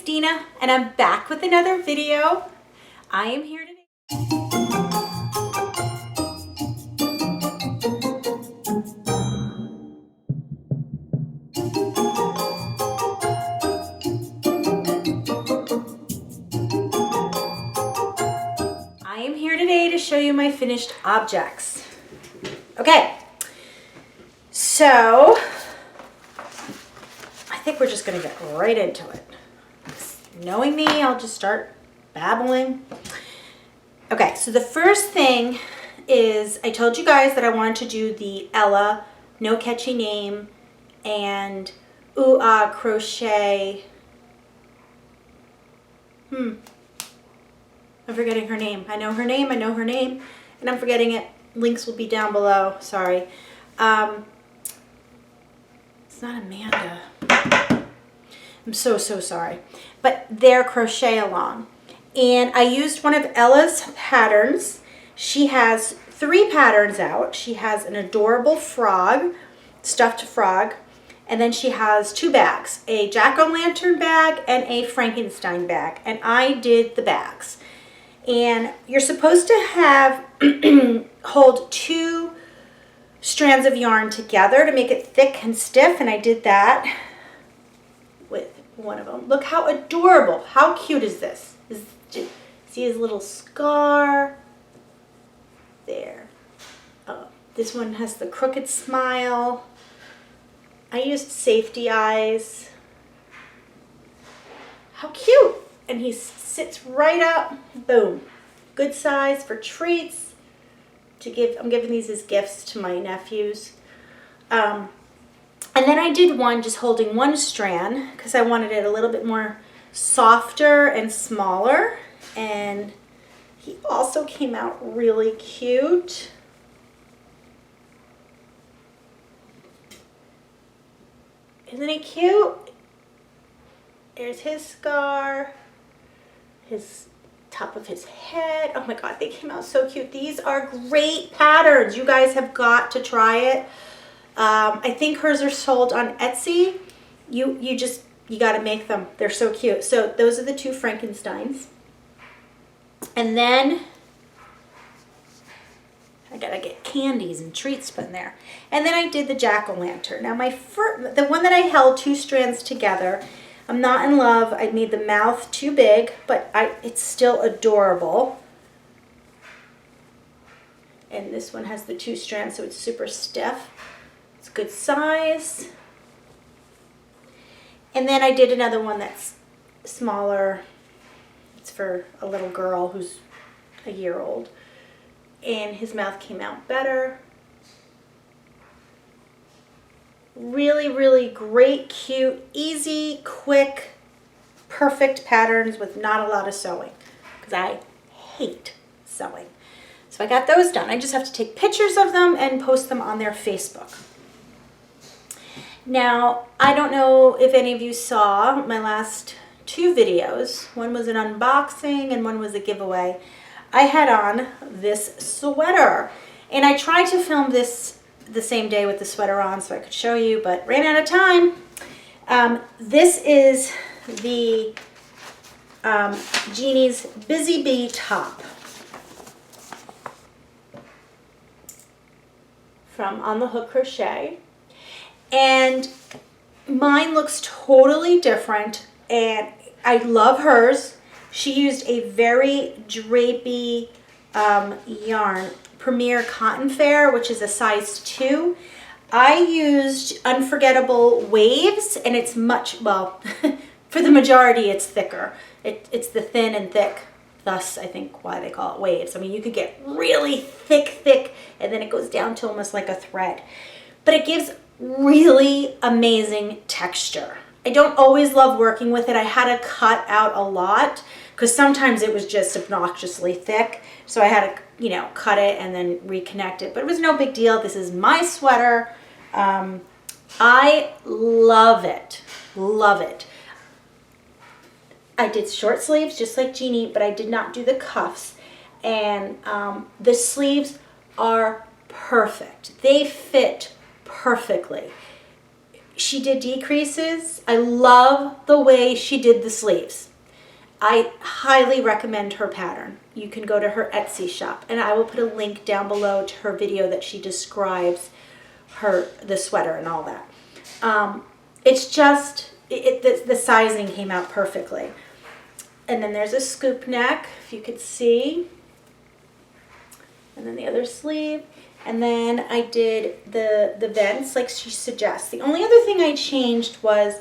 it's Dina, and I'm back with another video. I am here today. I am here today to show you my finished objects. Okay, so I think we're just gonna get right into it. Knowing me, I'll just start babbling. Okay, so the first thing is I told you guys that I wanted to do the Ella, no catchy name, and ooh ah crochet. I'm forgetting her name. I know her name, and I'm forgetting it. Links will be down below, sorry. It's not Amanda. I'm so sorry. But they're Crochet Along. And I used one of Ella's patterns. She has 3 patterns out. She has an adorable frog, stuffed frog, and then she has 2 bags, a jack-o'-lantern bag and a Frankenstein bag. And I did the bags. And you're supposed to have hold 2 strands of yarn together to make it thick and stiff, and I did that with one of them. Look how adorable. How cute is this? See his little scar? There. Oh, this one has the crooked smile. I used safety eyes. How cute! And he sits right up. Boom. Good size for treats. To give. I'm giving these as gifts to my nephews. And then I did one just holding 1 strand because I wanted it a little bit more softer and smaller. And he also came out really cute. Isn't he cute? There's his scar, his top of his head. Oh my God, they came out so cute. These are great patterns. You guys have got to try it. I think hers are sold on Etsy. You got to make them. They're so cute. So those are the 2 Frankensteins. And then I gotta get candies and treats put in there. And then I did the jack-o'-lantern. Now the one that I held 2 strands together, I'm not in love. I made the mouth too big, but it's still adorable. And this one has the 2 strands, so it's super stiff. It's good size. And then I did another one that's smaller. It's for a little girl who's a year old. And his mouth came out better. Really, really great, cute, easy, quick, perfect patterns with not a lot of sewing. Because I hate sewing. So I got those done. I just have to take pictures of them and post them on their Facebook. Now, I don't know if any of you saw my last 2 videos. One was an unboxing and one was a giveaway. I had on this sweater, and I tried to film this the same day with the sweater on so I could show you, but ran out of time. This is the Jeannie's Busy Bee top from On the Hook Crochet. And mine looks totally different, and I love hers. She used a very drapey yarn, Premier Cotton Fair, which is a size 2. I used Unforgettable Waves, and it's much, well, for the majority it's thicker. It's the thin and thick, thus I think why they call it waves. I mean, you could get really thick, and then it goes down to almost like a thread. But it gives really amazing texture. I don't always love working with it. I had to cut out a lot because sometimes it was just obnoxiously thick. So I had to, cut it and then reconnect it. But it was no big deal. This is my sweater. I love it. Love it. I did short sleeves just like Jeannie, but I did not do the cuffs. And the sleeves are perfect. They fit perfectly. She did decreases. I love the way she did the sleeves. I highly recommend her pattern. You can go to her Etsy shop, and I will put a link down below to her video that she describes the sweater and all that. It's just, the sizing came out perfectly. And then there's a scoop neck, if you could see. And then the other sleeve. And then I did the vents like she suggests. The only other thing I changed was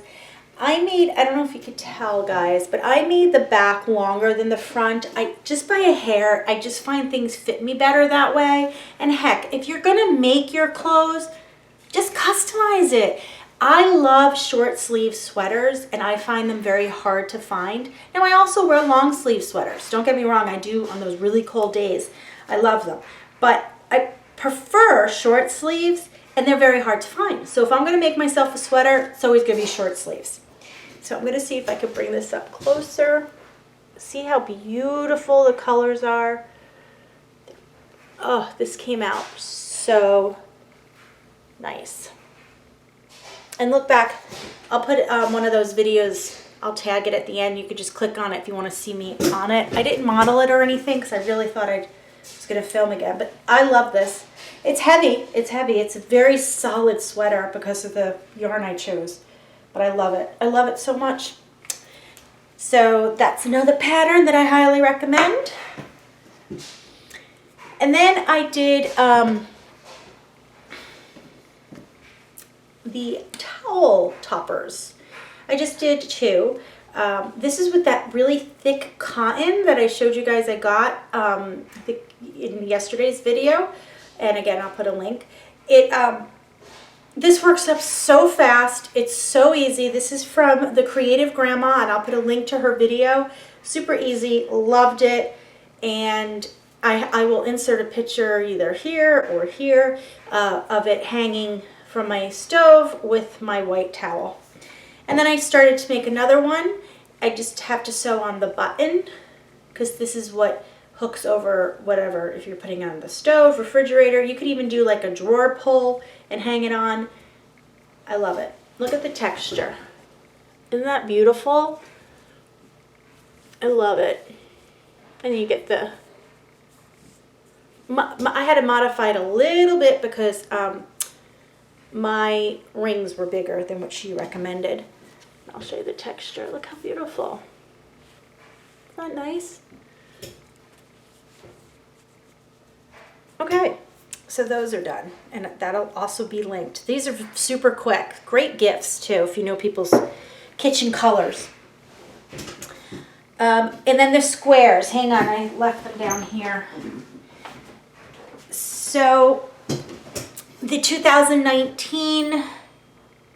I don't know if you could tell, guys, but I made the back longer than the front. Just by a hair, I just find things fit me better that way. And heck, if you're gonna make your clothes, just customize it. I love short sleeve sweaters, and I find them very hard to find. Now, I also wear long sleeve sweaters. Don't get me wrong, I do on those really cold days. I love them. But I prefer short sleeves, and they're very hard to find. So if I'm gonna make myself a sweater, it's always gonna be short sleeves. So I'm gonna see if I can bring this up closer. See how beautiful the colors are. Oh, this came out so nice. And look back, I'll put one of those videos, I'll tag it at the end. You could just click on it if you wanna see me on it. I didn't model it or anything because I really thought I was gonna film again, but I love this. It's heavy, it's heavy. It's a very solid sweater because of the yarn I chose. But I love it. I love it so much. So that's another pattern that I highly recommend. And then I did the towel toppers. I just did 2. This is with that really thick cotton that I showed you guys I got in yesterday's video. And again, I'll put a link. This works up so fast. It's so easy. This is from the Creative Grandma, and I'll put a link to her video. Super easy. Loved it. And I will insert a picture either here or here of it hanging from my stove with my white towel. And then I started to make another one. I just have to sew on the button because this is what hooks over whatever, if you're putting it on the stove, refrigerator. You could even do like a drawer pull and hang it on. I love it. Look at the texture. Isn't that beautiful? I love it. And you get the, I had to modify it a little bit because my rings were bigger than what she recommended. I'll show you the texture. Look how beautiful. Isn't that nice? Okay, so those are done, and that'll also be linked. These are super quick. Great gifts, too, if you know people's kitchen colors. And then the squares. Hang on, I left them down here. So, the 2019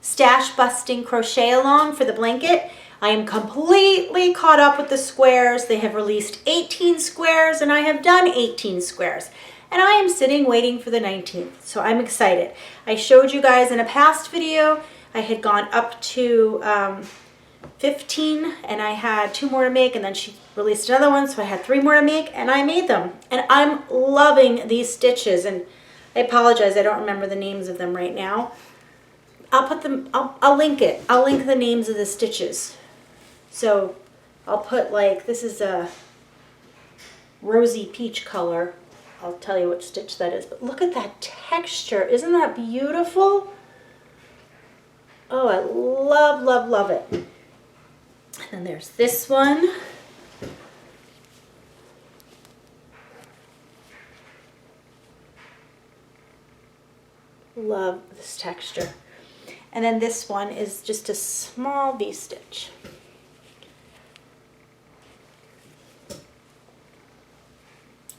Stashbusting Crochet Along for the blanket. I am completely caught up with the squares. They have released 18 squares, and I have done 18 squares. And I am sitting waiting for the 19th, so I'm excited. I showed you guys in a past video, I had gone up to 15, and I had 2 more to make, and then she released another one, so I had 3 more to make, and I made them. And I'm loving these stitches, and I apologize, I don't remember the names of them right now. I'll put them, I'll link it. I'll link the names of the stitches. So I'll put like, this is a rosy peach color. I'll tell you what stitch that is, but look at that texture. Isn't that beautiful? Oh, I love, love, love it. And then there's this one. Love this texture. And then this one is just a small V-stitch.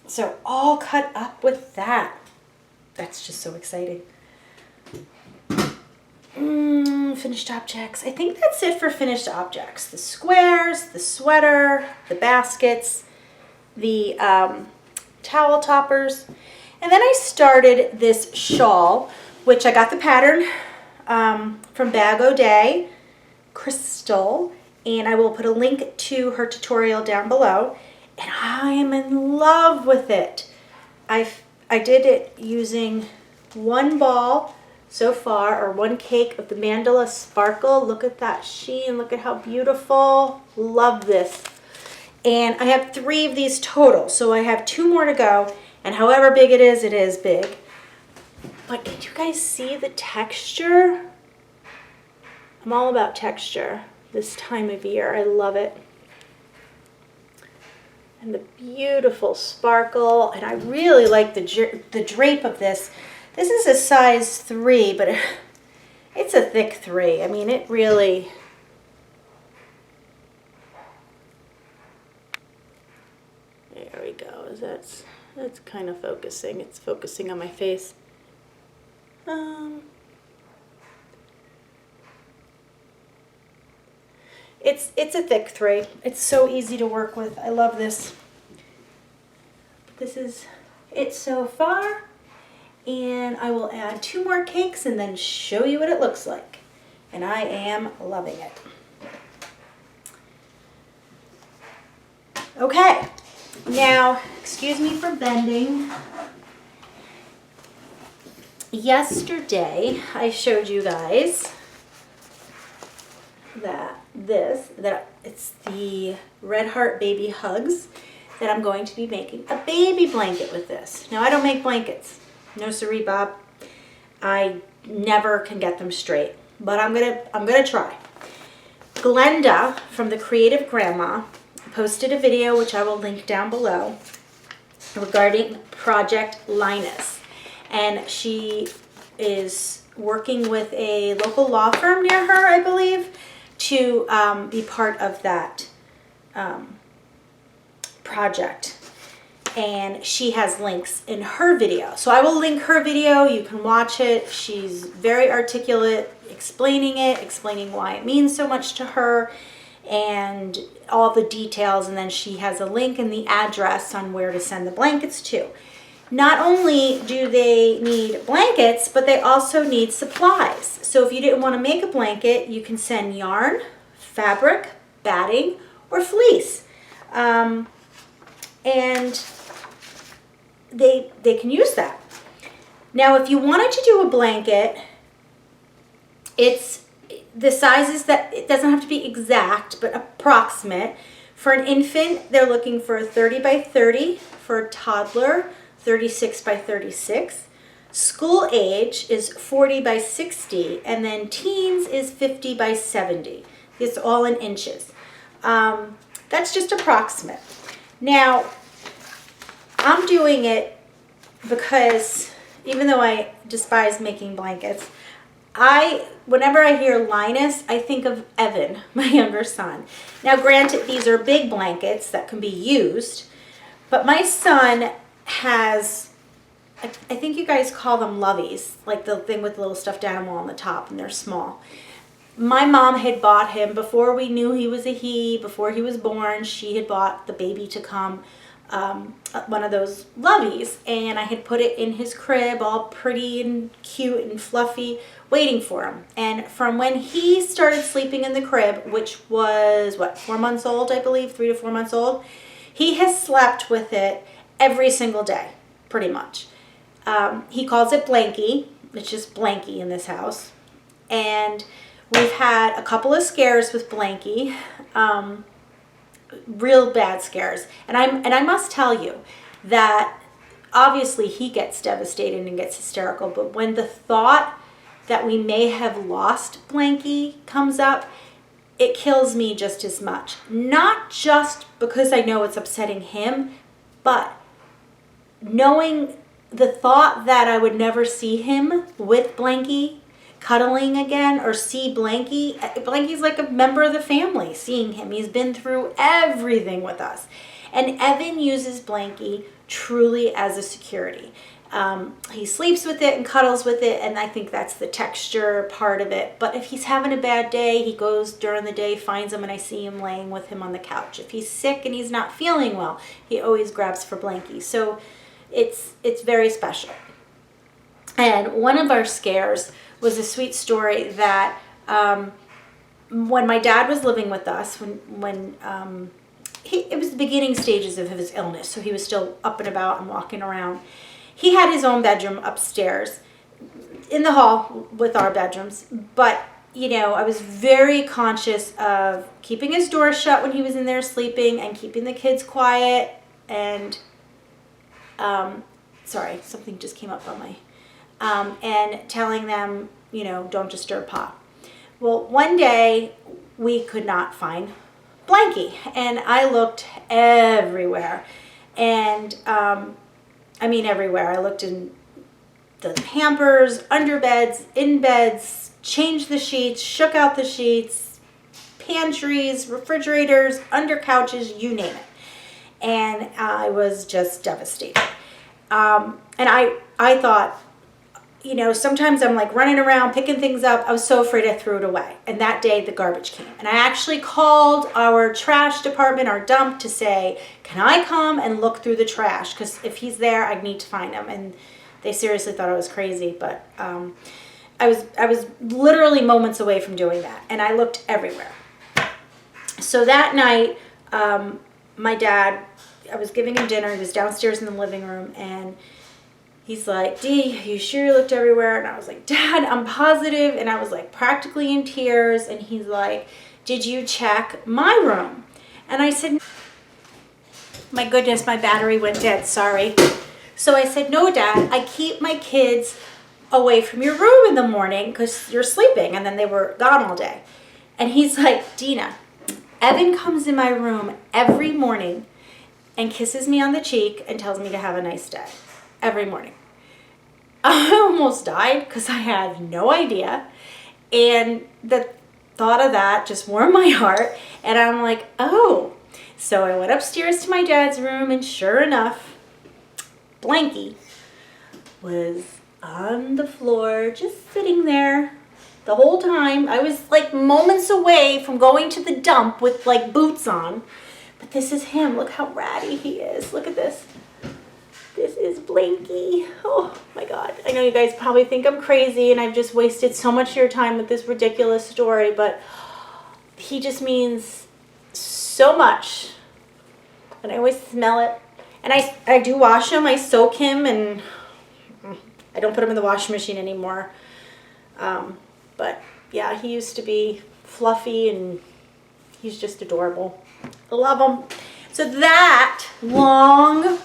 So all cut up with that. That's just so exciting. Finished objects. I think that's it for finished objects. The squares, the sweater, the baskets, the towel toppers. And then I started this shawl, which I got the pattern from Bag O'Day, Crystal, and I will put a link to her tutorial down below. And I am in love with it. I did it using one ball so far, or one cake of the Mandala Sparkle. Look at that sheen. Look at how beautiful. Love this. And I have 3 of these total, so I have 2 more to go. And however big it is big. But can you guys see the texture? I'm all about texture this time of year. I love it. And the beautiful sparkle. And I really like the drape of this. This is a size 3, but it's a thick 3. I mean, it really... There we go. That's kind of focusing. It's focusing on my face. It's a thick 3. It's so easy to work with. I love this. This is it so far. And I will add 2 more cakes and then show you what it looks like. And I am loving it. Okay, now, excuse me for bending. Yesterday, I showed you guys that it's the Red Heart Baby Hugs that I'm going to be making a baby blanket with this. Now, I don't make blankets. No siree, Bob. I never can get them straight, but I'm gonna try. Glenda from the Creative Grandma posted a video, which I will link down below, regarding Project Linus, and she is working with a local law firm near her, I believe, to be part of that project. And she has links in her video. So I will link her video. You can watch it. She's very articulate, explaining why it means so much to her and all the details. And then she has a link and the address on where to send the blankets to. Not only do they need blankets, but they also need supplies. So if you didn't want to make a blanket, you can send yarn, fabric, batting, or fleece. And they can use that. Now, if you wanted to do a blanket, it's the sizes that it doesn't have to be exact, but approximate. For an infant, they're looking for a 30 by 30. For a toddler, 36 by 36. School age is 40 by 60, and then teens is 50 by 70. It's all in inches. That's just approximate. Now, I'm doing it because even though I despise making blankets, whenever I hear Linus, I think of Evan, my younger son. Now, granted, these are big blankets that can be used, but my son has, I think you guys call them loveys, like the thing with the little stuffed animal on the top, and they're small. My mom had bought him, before we knew he was a he, before he was born, she had bought the baby to come, one of those loveys, and I had put it in his crib, all pretty and cute and fluffy, waiting for him. And from when he started sleeping in the crib, which was, 4 months old, I believe, 3 to 4 months old, he has slept with it every single day, pretty much. He calls it Blanky. It's just Blanky in this house. And we've had a couple of scares with Blanky. Real bad scares, and I must tell you that obviously he gets devastated and gets hysterical, but when the thought that we may have lost Blanky comes up, it kills me just as much. Not just because I know it's upsetting him, but knowing the thought that I would never see him with Blanky cuddling again, or see Blanky. Blanky's like a member of the family, seeing him. He's been through everything with us. And Evan uses Blanky truly as a security. He sleeps with it and cuddles with it, and I think that's the texture part of it. But if he's having a bad day, he goes during the day, finds him, and I see him laying with him on the couch. If he's sick and he's not feeling well, he always grabs for Blanky. So it's very special. And one of our scares was a sweet story that when my dad was living with us, it was the beginning stages of his illness, so he was still up and about and walking around. He had his own bedroom upstairs, in the hall with our bedrooms. But, you know, I was very conscious of keeping his door shut when he was in there sleeping and keeping the kids quiet. And, sorry, something just came up on my, and telling them, you know, don't disturb Pop. Well, one day we could not find Blanky, and I looked everywhere. And, I mean everywhere. I looked in the Pampers, under beds, in beds, changed the sheets, shook out the sheets, pantries, refrigerators, under couches, you name it. And I was just devastated. And I thought, you know, sometimes I'm like running around picking things up. I was so afraid I threw it away. And that day the garbage came. And I actually called our trash department, our dump, to say, can I come and look through the trash? Because if he's there, I need to find him. And they seriously thought I was crazy. But I was literally moments away from doing that. And I looked everywhere. So that night, my dad, I was giving him dinner. He was downstairs in the living room. And he's like, Dee, you sure you looked everywhere? And I was like, Dad, I'm positive. And I was like practically in tears. And he's like, did you check my room? And I said, my goodness, my battery went dead, sorry. So I said, no, Dad, I keep my kids away from your room in the morning because you're sleeping. And then they were gone all day. And he's like, Dina, Evan comes in my room every morning and kisses me on the cheek and tells me to have a nice day. Every morning. I almost died because I had no idea. And the thought of that just warmed my heart. And I'm like, oh. So I went upstairs to my dad's room, and sure enough, Blanky was on the floor, just sitting there the whole time. I was like moments away from going to the dump with like boots on. But this is him. Look how ratty he is. Look at this. This is Blanky. Oh my God. I know you guys probably think I'm crazy and I've just wasted so much of your time with this ridiculous story, but he just means so much. And I always smell it. And I do wash him. I soak him, and I don't put him in the washing machine anymore. But yeah, he used to be fluffy and he's just adorable. I love him. So that long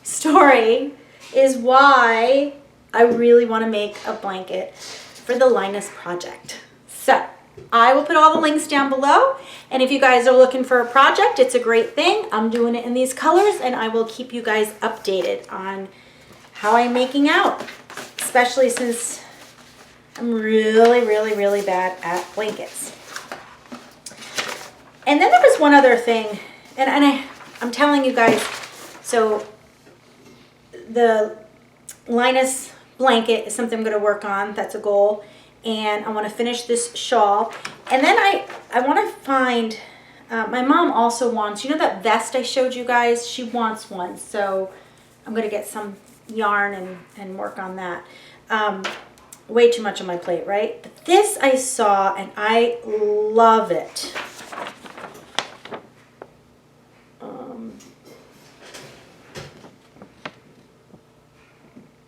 story is why I really want to make a blanket for the Linus project. So I will put all the links down below, and if you guys are looking for a project, it's a great thing. I'm doing it in these colors, and I will keep you guys updated on how I'm making out, especially since I'm really, really, really bad at blankets. And then there was one other thing, and I'm telling you guys, so the Linus blanket is something I'm going to work on. That's a goal. And I want to finish this shawl. And then I want to find, my mom also wants, you know that vest I showed you guys? She wants one. So I'm going to get some yarn and work on that. Way too much on my plate, right? But this I saw and I love it.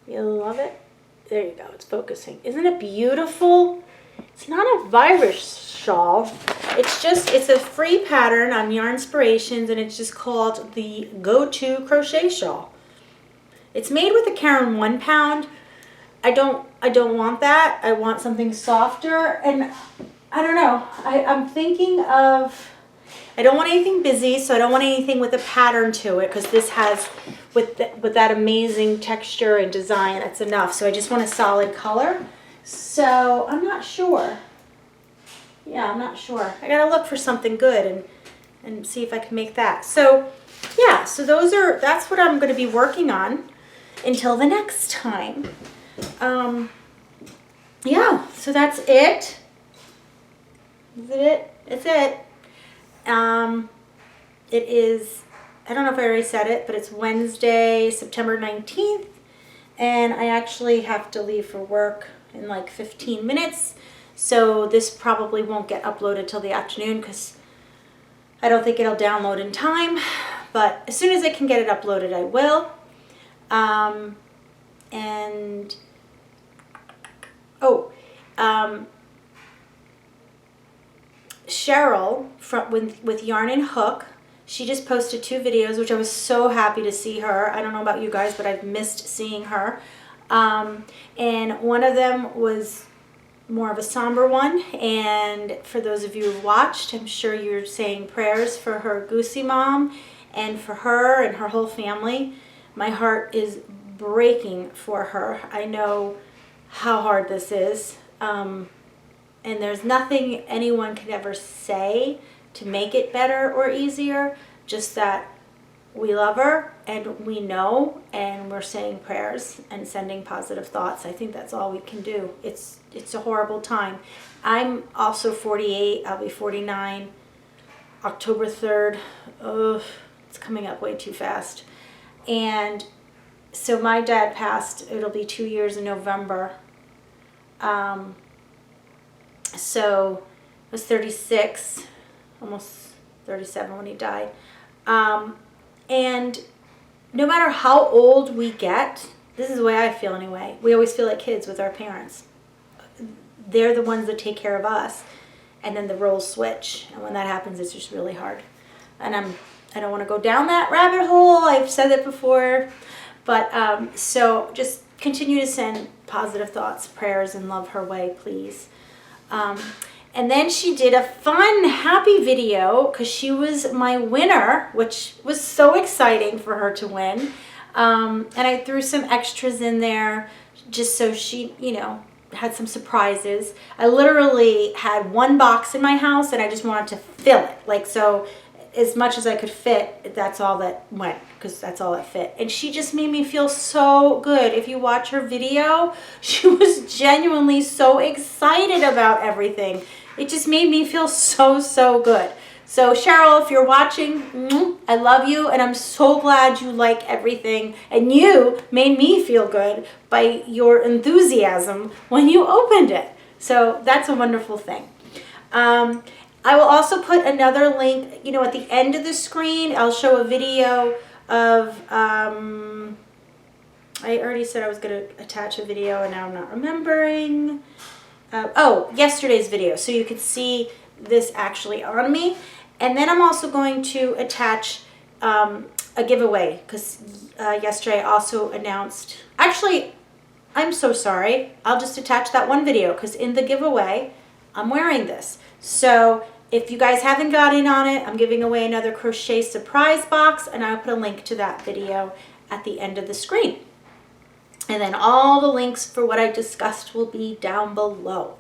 You love it? There you go, it's focusing. Isn't it beautiful? It's not a virus shawl. It's a free pattern on Yarnspirations, and it's just called the Go-To Crochet Shawl. It's made with a Caron 1 pound. I don't want that. I want something softer, and I don't know. I'm thinking of, I don't want anything busy, so I don't want anything with a pattern to it, because this has, with that amazing texture and design, that's enough. So I just want a solid color. So I'm not sure. Yeah, I'm not sure. I gotta look for something good and see if I can make that. So yeah, so that's what I'm gonna be working on until the next time. Yeah, so that's it. Is it it? It's it. It is, I don't know if I already said it, but it's Wednesday, September 19th, and I actually have to leave for work in like 15 minutes, so this probably won't get uploaded till the afternoon because I don't think it'll download in time, but as soon as I can get it uploaded, I will. And Oh, Cheryl with Yarn and Hook. She just posted 2 videos, which I was so happy to see her. I don't know about you guys, but I've missed seeing her. And one of them was more of a somber one. And for those of you who've watched, I'm sure you're saying prayers for her Goosey mom and for her and her whole family. My heart is breaking for her. I know how hard this is. And there's nothing anyone could ever say to make it better or easier, just that we love her and we know, and we're saying prayers and sending positive thoughts. I think that's all we can do. It's a horrible time. I'm also 48. I'll be 49 October 3rd. Oh, it's coming up way too fast. And so my dad passed. It'll be 2 years in November. So I was 36, almost 37 when he died. And no matter how old we get, this is the way I feel anyway, we always feel like kids with our parents. They're the ones that take care of us, and then the roles switch. And when that happens, it's just really hard. And I don't want to go down that rabbit hole. I've said it before. But so just continue to send positive thoughts, prayers, and love her way, please. And then she did a fun, happy video because she was my winner, which was so exciting for her to win. And I threw some extras in there just so she, you know, had some surprises. I literally had 1 box in my house and I just wanted to fill it. Like, so as much as I could fit, that's all that went, because that's all that fit. And she just made me feel so good. If you watch her video, she was genuinely so excited about everything. It just made me feel so, so good. So Cheryl, if you're watching, I love you, and I'm so glad you like everything. And you made me feel good by your enthusiasm when you opened it. So that's a wonderful thing. I will also put another link, you know, at the end of the screen. I'll show a video of, I already said I was going to attach a video, and now I'm not remembering. Yesterday's video, so you could see this actually on me. And then I'm also going to attach a giveaway, because yesterday I also announced, actually, I'm so sorry. I'll just attach that one video, because in the giveaway, I'm wearing this. So if you guys haven't got in on it, I'm giving away another crochet surprise box, and I'll put a link to that video at the end of the screen. And then all the links for what I discussed will be down below.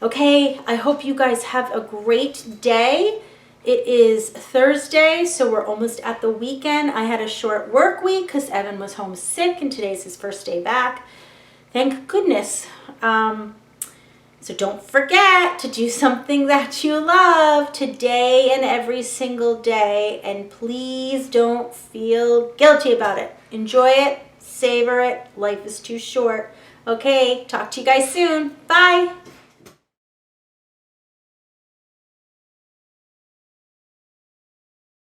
Okay, I hope you guys have a great day. It is Thursday, so we're almost at the weekend. I had a short work week because Evan was home sick, and today's his first day back. Thank goodness. So don't forget to do something that you love today and every single day. And please don't feel guilty about it. Enjoy it. Savor it. Life is too short. Okay, talk to you guys soon. Bye.